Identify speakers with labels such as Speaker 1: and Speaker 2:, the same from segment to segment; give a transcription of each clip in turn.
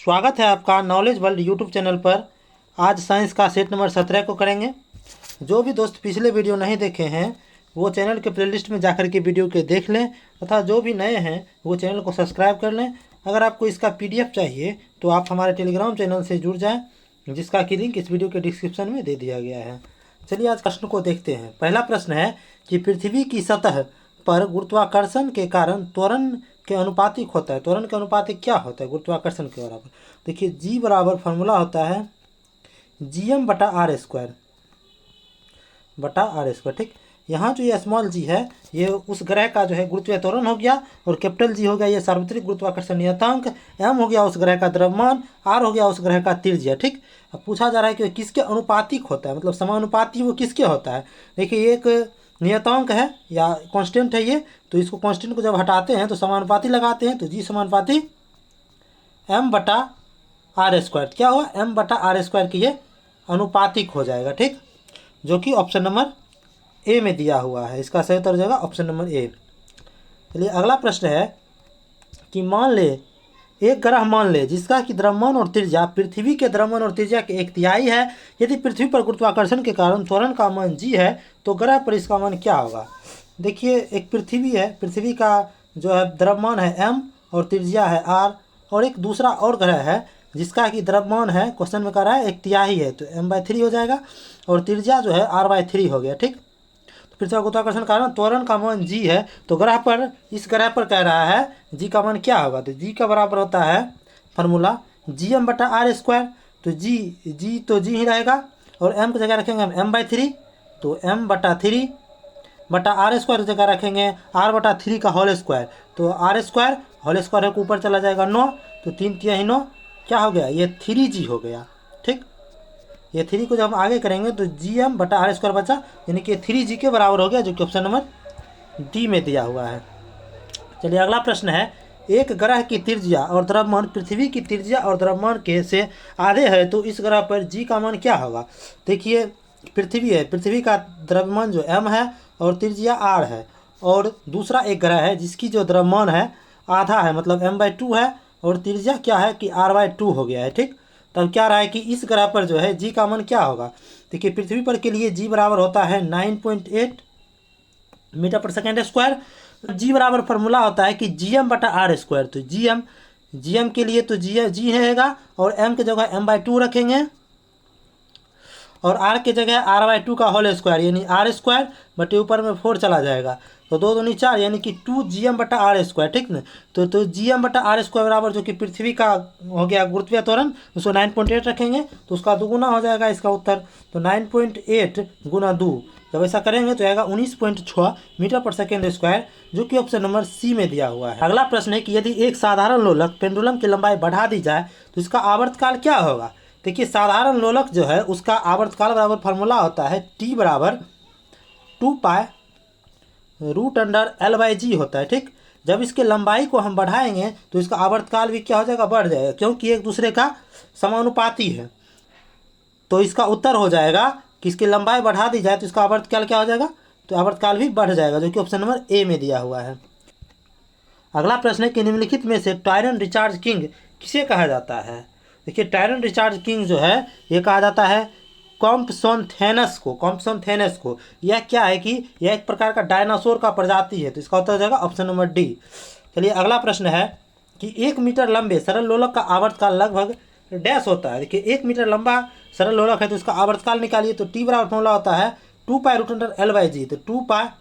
Speaker 1: स्वागत है आपका नॉलेज वर्ल्ड यूट्यूब चैनल पर। आज साइंस का सेट नंबर 17 को करेंगे। जो भी दोस्त पिछले वीडियो नहीं देखे हैं वो चैनल के प्लेलिस्ट में जाकर के वीडियो के देख लें, तथा जो भी नए हैं वो चैनल को सब्सक्राइब कर लें। अगर आपको इसका PDF चाहिए तो आप हमारे टेलीग्राम चैनल से जुड़ जाएँ, जिसका कि लिंक इस वीडियो के डिस्क्रिप्शन में दे दिया गया है। चलिए आज प्रश्न को देखते हैं। पहला प्रश्न है कि पृथ्वी की सतह पर गुरुत्वाकर्षण के कारण त्वरण के अनुपातिक होता है। त्वरण के अनुपातिक क्या होता है गुरुत्वाकर्षण के बराबर? देखिए जी बराबर फार्मूला होता है GM बटा आर स्क्वायर। ठीक, यहाँ जो ये स्मॉल जी है ये उस ग्रह का जो है गुरुत्वीय त्वरण हो गया, और कैपिटल जी हो गया ये सार्वत्रिक गुरुत्वाकर्षण नियतांक, M हो गया उस ग्रह का द्रव्यमान, R हो गया उस ग्रह का त्रिज्या। ठीक, अब पूछा जा रहा है कि किसके अनुपातिक होता है, मतलब समानुपाती वो किसके होता है। देखिए एक नियतांक है या कांस्टेंट है ये, तो इसको कांस्टेंट को जब हटाते हैं तो समानुपाती लगाते हैं, तो जी समानुपाती M बटा आर स्क्वायर। क्या हुआ? M बटा आर स्क्वायर की ये अनुपातिक हो जाएगा। ठीक, जो कि ऑप्शन नंबर ए में दिया हुआ है। इसका सही उत्तर हो जाएगा ऑप्शन नंबर ए। चलिए अगला प्रश्न है कि मान ले एक ग्रह मान ले जिसका कि द्रव्यमान और त्रिज्या पृथ्वी के द्रव्यमान और त्रिज्या के 1/3 है। यदि पृथ्वी पर गुरुत्वाकर्षण के कारण त्वरण का मान g है तो ग्रह पर इसका मान क्या होगा? देखिए एक पृथ्वी है, पृथ्वी का जो है द्रव्यमान है m और त्रिज्या है r, और एक दूसरा और ग्रह है जिसका कि द्रव्यमान है, क्वेश्चन में कह रहा है 1/3 है, तो m/3 हो जाएगा, और त्रिज्या जो है r/3 हो गया। ठीक, पृथ्वी गुरुत्वाकर्षण कारण त्वरण का मान g है, तो ग्रह पर इस ग्रह पर कह रहा है g का मान क्या होगा? तो g का बराबर होता है फार्मूला GM बटा आर स्क्वायर। तो g तो g ही रहेगा, और m की जगह रखेंगे हम m/3, तो m बटा 3 बटा आर स्क्वायर की जगह रखेंगे r बटा 3 का होल स्क्वायर, तो आर स्क्वायर होल स्क्वायर के ऊपर चला जाएगा 9, तो 3 तिया ही 9, क्या हो गया? ये 3g हो गया। ठीक, ये 3 को जब हम आगे करेंगे तो GM बटा आर स्क्वायर बचा, यानी कि 3g के बराबर हो गया, जो कि ऑप्शन नंबर डी में दिया हुआ है। चलिए अगला प्रश्न है, एक ग्रह की त्रिज्या और द्रव्यमान पृथ्वी की त्रिज्या और द्रव्यमान के से आधे है, तो इस ग्रह पर g का मान क्या होगा? देखिए पृथ्वी है, पृथ्वी का द्रव्यमान जो m है और त्रिज्या r है, और दूसरा एक ग्रह है जिसकी जो द्रव्यमान है आधा है, मतलब m/2 है, और त्रिज्या क्या है कि r/2 हो गया है। ठीक, तब क्या रहा है कि इस ग्रह पर जो है g का मान क्या होगा? देखिए पृथ्वी पर के लिए g बराबर होता है 9.8 मीटर पर सेकेंड स्क्वायर। g बराबर फार्मूला होता है कि GM बटा आर स्क्वायर। तो GM के लिए तो g रहेगा, और m की जगह m/2 रखेंगे, और r की जगह r/2 का होल स्क्वायर, यानी आर स्क्वायर बटे ऊपर में 4 चला जाएगा, तो 2 दूनी 4, यानी कि 2GM बटा आर स्क्वायर। ठीक ना, तो GM बटा आर स्क्वायर बराबर जो कि पृथ्वी का हो गया गुरुत्वीय त्वरण, उसको 9.8 रखेंगे तो उसका दुगुना हो जाएगा इसका उत्तर। तो 9.8 गुना 2 जब ऐसा करेंगे तो आएगा 19.6 मीटर पर सेकेंड स्क्वायर, जो कि ऑप्शन नंबर सी में दिया हुआ है। अगला प्रश्न है कि यदि एक साधारण लोलक पेंडुलम की लंबाई बढ़ा दी जाए तो इसका आवर्तकाल क्या होगा? देखिए साधारण लोलक जो है उसका आवर्तकाल बराबर फार्मूला होता है T बराबर 2π√L/g होता है। ठीक, जब इसके लंबाई को हम बढ़ाएंगे तो इसका आवर्तकाल भी क्या हो जाएगा? बढ़ जाएगा, क्योंकि एक दूसरे का समानुपाती है। तो इसका उत्तर हो जाएगा कि इसकी लंबाई बढ़ा दी जाए तो इसका आवर्तकाल क्या हो जाएगा? तो आवर्तकाल भी बढ़ जाएगा, जो कि ऑप्शन नंबर ए में दिया हुआ है। अगला प्रश्न है कि निम्नलिखित में से टायरन रिचार्ड किंग किसे कहा जाता है? देखिए टायरन रिचार्ड किंग जो है ये कहा जाता है कॉम्पसोन्थेनस को। यह क्या है कि यह एक प्रकार का डायनासोर का प्रजाति है, तो इसका उत्तर हो जाएगा ऑप्शन नंबर डी। चलिए अगला प्रश्न है कि 1 मीटर लंबे सरल लोलक का आवर्तकाल लगभग डैश होता है। देखिए 1 मीटर लंबा सरल लोलक है तो इसका आवर्तकाल निकालिए, तो टी बराबर फॉर्मूला होता है 2π√L/g। तो 2π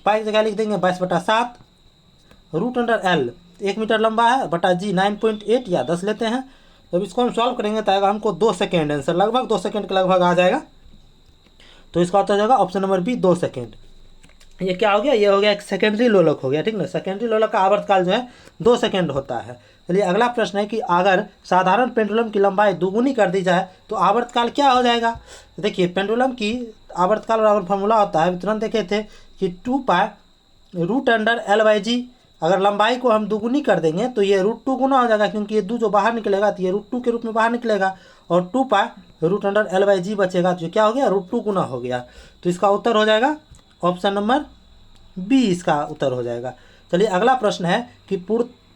Speaker 1: की जगह लिख देंगे 22/7 √L, 1 मीटर लंबा है, बटा g 9.8 या 10 लेते हैं। जब इसको हम सॉल्व करेंगे तो आएगा हमको 2 सेकेंड आंसर, लगभग 2 सेकेंड के लगभग आ जाएगा, तो इसका उत्तर हो जाएगा ऑप्शन नंबर बी 2 सेकेंड। ये क्या हो गया? ये हो गया एक सेकेंडरी लोलक हो गया। ठीक ना, सेकेंडरी लोलक का आवर्तकाल जो है 2 सेकेंड होता है। चलिए अगला प्रश्न है कि अगर साधारण पेंडुलम की लंबाई दुगुनी कर दी जाए तो आवर्तकाल क्या हो जाएगा? देखिए पेंडुलम की आवर्तकाल बराबर फार्मूला होता है, तुरंत देखे थे कि 2π√L/g। अगर लंबाई को हम दुगुनी कर देंगे तो ये √2 गुना हो जाएगा, क्योंकि ये 2 जो बाहर निकलेगा तो ये √2 के रूप में बाहर निकलेगा, और 2π√L/g बचेगा, तो क्या हो गया? √2 गुना हो गया। तो इसका उत्तर हो जाएगा ऑप्शन नंबर बी, इसका उत्तर हो जाएगा। चलिए अगला प्रश्न है कि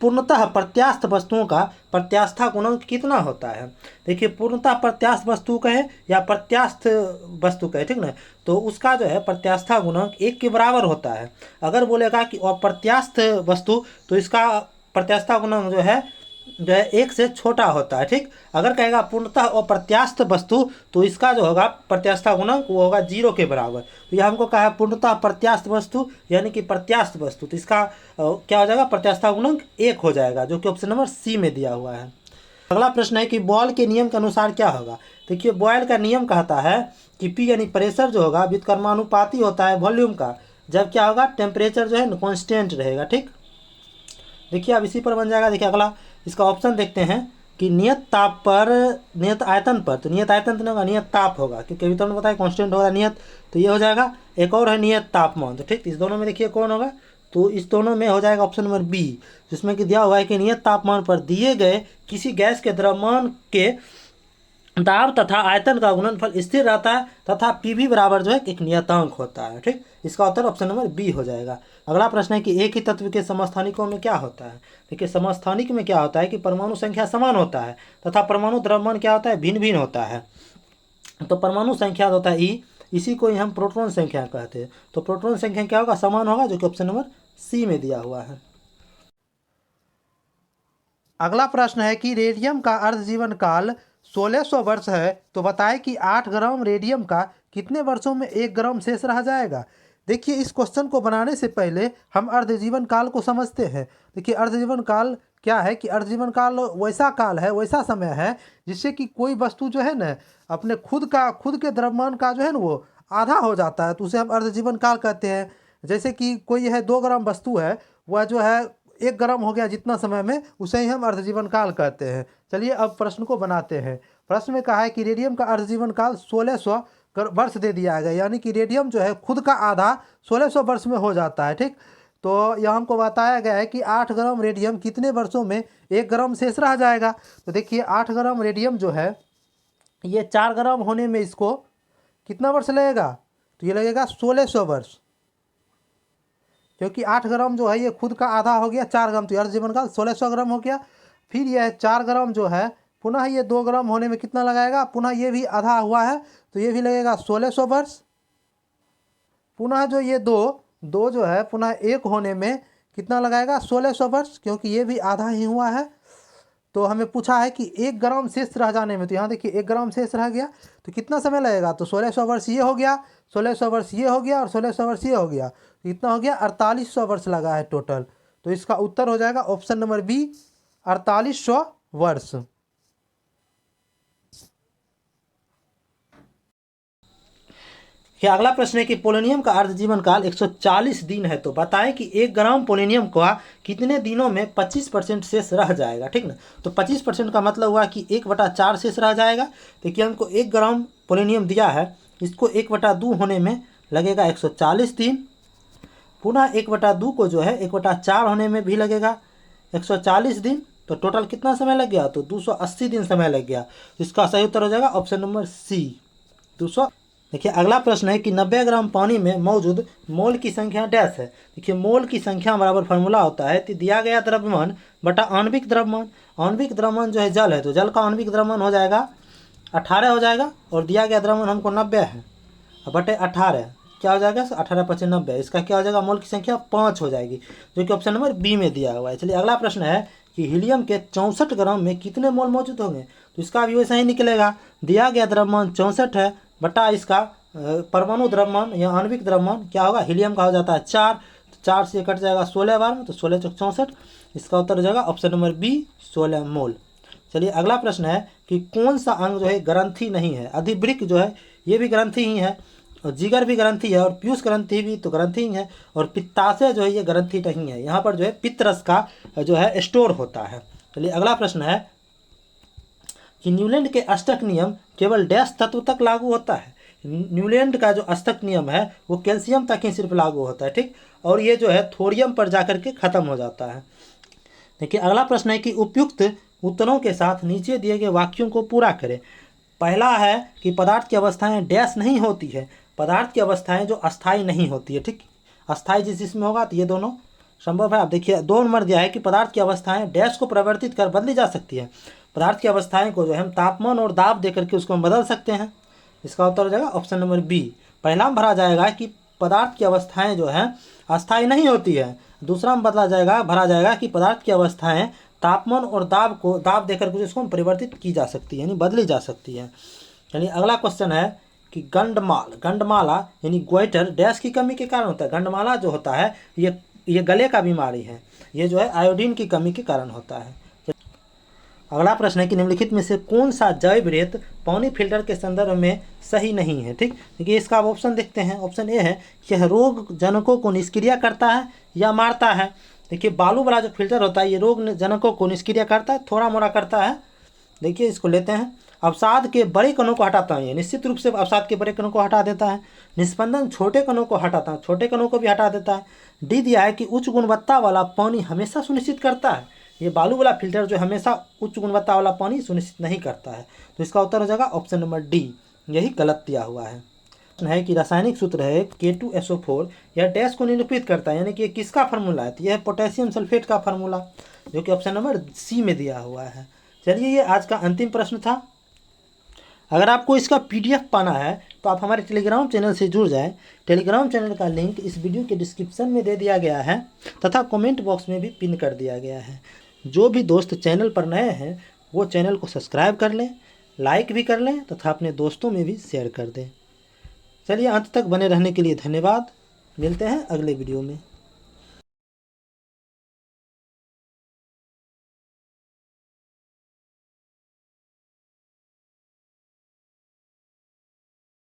Speaker 1: पूर्णतः प्रत्यास्थ वस्तुओं का प्रत्यास्था गुणांक कितना होता है। देखिए पूर्णतः प्रत्यास्थ वस्तु कहे या प्रत्यास्थ वस्तु कहे, ठीक ना, तो उसका जो है प्रत्यास्था गुणांक 1 के बराबर होता है। अगर बोलेगा कि अप्रत्यास्थ वस्तु तो इसका प्रत्यास्था गुणांक जो है 1 से छोटा होता है, ठीक। अगर कहेगा पूर्णतः अप्रत्यास्थ वस्तु तो इसका जो होगा प्रत्यास्था गुणांक वो होगा 0 के बराबर। तो यह हमको कहा है पूर्णतः प्रत्यास्थ वस्तु यानी कि प्रत्यास्थ वस्तु, तो इसका क्या हो जाएगा, प्रत्यास्था गुणांक 1 हो जाएगा, जो कि ऑप्शन नंबर सी में दिया हुआ है। अगला प्रश्न है कि बॉयल के नियम के अनुसार क्या होगा। देखिए बॉयल का नियम कहता है कि पी यानी प्रेशर जो होगा व्युत्क्रमानुपाती होता है वॉल्यूम का, जब क्या होगा टेम्परेचर जो है ना कॉन्स्टेंट रहेगा, ठीक। देखिए अब इसी पर बन जाएगा। देखिए अगला इसका ऑप्शन देखते हैं कि नियत ताप पर नियत आयतन पर, तो नियत आयतन तो नहीं होगा, नियत ताप होगा, क्योंकि अभी तो हमने बताया कांस्टेंट होगा नियत, तो ये हो जाएगा। एक और है नियत तापमान, तो ठीक, इस दोनों में देखिए कौन होगा, तो इस दोनों में हो जाएगा ऑप्शन नंबर बी, जिसमें कि दिया हुआ है कि नियत तापमान पर दिए गए किसी गैस के द्रव्यमान के दाब तथा आयतन का गुणनफल स्थिर रहता है तथा पी भी बराबर जो है एक नियतांक होता है, ठीक। इसका उत्तर ऑप्शन नंबर बी हो जाएगा। अगला प्रश्न है कि एक ही तत्व के समस्थानिकों में क्या होता है। देखिए समस्थानिक में क्या होता है कि परमाणु संख्या समान होता है तथा परमाणु द्रव्यमान क्या होता है, भिन्न भिन्न होता है। तो परमाणु संख्या होता है ई, इसी को ही हम प्रोटॉन संख्या कहते हैं। तो प्रोटॉन संख्या क्या होगा, समान होगा, जो कि ऑप्शन नंबर सी में दिया हुआ है। अगला प्रश्न है कि रेडियम का अर्ध जीवन काल 1600 वर्ष है, तो बताएं कि 8 ग्राम रेडियम का कितने वर्षों में 1 ग्राम शेष रह जाएगा। देखिए इस क्वेश्चन को बनाने से पहले हम अर्ध जीवन काल को समझते हैं। देखिए अर्ध जीवन काल क्या है कि अर्ध जीवन काल वैसा काल है, वैसा समय है जिससे कि कोई वस्तु जो है ना अपने खुद के द्रव्यमान का जो है ना वो आधा हो जाता है, तो उसे हम अर्ध जीवन काल कहते हैं। जैसे कि कोई है 2 ग्राम वस्तु है, वह जो है 1 ग्राम हो गया जितना समय में, उसे ही हम अर्धजीवन काल कहते हैं। चलिए अब प्रश्न को बनाते हैं। प्रश्न में कहा है कि रेडियम का अर्धजीवन काल 1600 वर्ष दे दिया गया, यानी कि रेडियम जो है खुद का आधा 1600 वर्ष में हो जाता है, ठीक। तो यह हमको बताया गया है कि 8 ग्राम रेडियम कितने वर्षों में 1 ग्राम शेष रह जाएगा। तो देखिए 8 ग्राम रेडियम जो है ये 4 ग्राम होने में इसको कितना वर्ष लगेगा, तो ये लगेगा 1600 वर्ष, क्योंकि 8 ग्राम जो है ये खुद का आधा हो गया 4 ग्राम, तो अर्ध जीवन काल 1600 ग्राम हो गया। फिर यह 4 ग्राम जो है पुनः ये 2 ग्राम होने में कितना लगाएगा, पुनः ये भी आधा हुआ है तो ये भी लगेगा 1600 वर्ष। पुनः जो ये दो जो है पुनः 1 होने में कितना लगाएगा, 1600 वर्ष, क्योंकि ये भी आधा ही हुआ है। तो हमें पूछा है कि 1 ग्राम शेष रह जाने में, तो यहाँ देखिए 1 ग्राम शेष रह गया तो कितना समय लगेगा, तो 1600 वर्ष ये हो गया, 1600 वर्ष ये हो गया और 1600 वर्ष ये हो गया, तो इतना हो गया 4800 वर्ष लगा है टोटल। तो इसका उत्तर हो जाएगा ऑप्शन नंबर बी 4800 वर्ष। अगला प्रश्न है कि पोलोनियम का अर्ध जीवन काल 140 दिन है, तो बताएं कि 1 ग्राम पोलोनियम का कितने दिनों में 25% शेष रह जाएगा, ठीक ना। तो 25% का मतलब हुआ कि 1/4 शेष रह जाएगा। देखिए हमको 1 ग्राम पोलोनियम दिया है, इसको 1/2 होने में लगेगा 140 दिन, पुनः 1/2 को जो है 1/4 होने में भी लगेगा 140 दिन, तो टोटल कितना समय लग गया, तो 280 दिन समय लग गया। तो इसका सही उत्तर हो जाएगा ऑप्शन नंबर सी 200। देखिए अगला प्रश्न है कि 90 ग्राम पानी में मौजूद मोल की संख्या डैश है। देखिए मोल की संख्या बराबर फार्मूला होता है कि दिया गया द्रव्यमान बटा आणविक द्रव्यमान। आणविक द्रव्यमान जो है जल है, तो जल का आणविक द्रव्यमान हो जाएगा 18 हो जाएगा, और दिया गया द्रव्यमान हमको 90 है बटे 18 क्या हो जाएगा, 18×5 = 90। इसका क्या हो जाएगा, मोल की संख्या 5 हो जाएगी, जो कि ऑप्शन नंबर बी में दिया हुआ है। चलिए अगला प्रश्न है कि हीलियम के 64 ग्राम में कितने मोल मौजूद होंगे। तो इसका भी वैसा ही निकलेगा, दिया गया द्रव्यमान 64 है बटा इसका परमाणु द्रव्यमान या आणविक द्रव्यमान क्या होगा, हीलियम का हो जाता है 4, तो 4 से कट जाएगा 16 बार में, तो 16 × 64। इसका उत्तर हो जाएगा ऑप्शन नंबर बी 16 मोल। चलिए अगला प्रश्न है कि कौन सा अंग जो है ग्रंथि नहीं है। अधिवृक्क जो है ये भी ग्रंथि ही है, और जिगर भी ग्रंथि है, और पीयूष ग्रंथि भी तो ग्रंथि ही है, और पित्ताशय जो है ये ग्रंथि नहीं है। यहाँ पर जो है पित्तरस का जो है स्टोर होता है। चलिए अगला प्रश्न है कि न्यूलैंड के अष्टक नियम केवल डैश तत्व तक लागू होता है। न्यूलैंड का जो अष्टक नियम है वो कैल्शियम तक ही सिर्फ लागू होता है, ठीक, और ये जो है थोरियम पर जाकर के खत्म हो जाता है। देखिए अगला प्रश्न है कि उपयुक्त उत्तरों के साथ नीचे दिए गए वाक्यों को पूरा करें। पहला है कि पदार्थ की अवस्थाएं डैश नहीं होती है, पदार्थ की अवस्थाएं जो अस्थाई नहीं होती है, ठीक। अस्थाई जिसमें होगा तो ये दोनों संभव है। आप देखिए 2 नंबर दिया है कि पदार्थ की अवस्थाएं डैश को परिवर्तित कर बदली जा सकती है। पदार्थ की अवस्थाएं को जो है हम तापमान और दाब दे करके उसको हम बदल सकते हैं। इसका उत्तर हो जाएगा ऑप्शन नंबर बी। पहला में भरा जाएगा कि पदार्थ की अवस्थाएं जो है अस्थायी नहीं होती है। दूसरा में भरा जाएगा कि पदार्थ की अवस्थाएं तापमान और दाब देकर के उसको परिवर्तित की जा सकती है, यानी बदली जा सकती है। यानी अगला क्वेश्चन है कि गंडमाला यानी गोइटर डैश की कमी के कारण होता है। गंडमाला जो होता है ये गले का बीमारी है, ये जो है आयोडीन की कमी के कारण होता है। अगला प्रश्न है कि निम्नलिखित में से कौन सा जैव रेत पानी फिल्टर के संदर्भ में सही नहीं है। ठीक, देखिए इसका आप ऑप्शन देखते हैं। ऑप्शन ए है कि यह रोग जनकों को निष्क्रिय करता है या मारता है। देखिए बालू वाला जो फिल्टर होता है ये रोग जनकों को निष्क्रिय करता है, थोड़ा मोड़ा करता है। देखिए इसको लेते हैं। अवसाद के बड़े कणों को हटाता है, निश्चित रूप से अवसाद के बड़े कणों को हटा देता है। निस्पंदन छोटे कणों को हटाता है, छोटे कणों को भी हटा देता है। डी दिया है कि उच्च गुणवत्ता वाला पानी हमेशा सुनिश्चित करता है। ये बालू वाला फिल्टर जो हमेशा उच्च गुणवत्ता वाला पानी सुनिश्चित नहीं करता है। तो इसका उत्तर हो जाएगा ऑप्शन नंबर डी, यही गलत दिया हुआ है कि रासायनिक सूत्र है K2SO4 यह डैश को निरूपित करता है, यानी कि किसका फार्मूला है, तो यह पोटेशियम सल्फेट का फार्मूला, जो कि ऑप्शन नंबर सी में दिया हुआ है। चलिए ये आज का अंतिम प्रश्न था। अगर आपको इसका PDF पाना है तो आप हमारे टेलीग्राम चैनल से जुड़ जाएं। टेलीग्राम चैनल का लिंक इस वीडियो के डिस्क्रिप्शन में दे दिया गया है तथा कमेंट बॉक्स में भी पिन कर दिया गया है। जो भी दोस्त चैनल पर नए हैं वो चैनल को सब्सक्राइब कर लें, लाइक भी कर लें तथा अपने दोस्तों में भी शेयर कर दें। चलिए अंत तक बने रहने के लिए धन्यवाद। मिलते हैं अगले वीडियो में।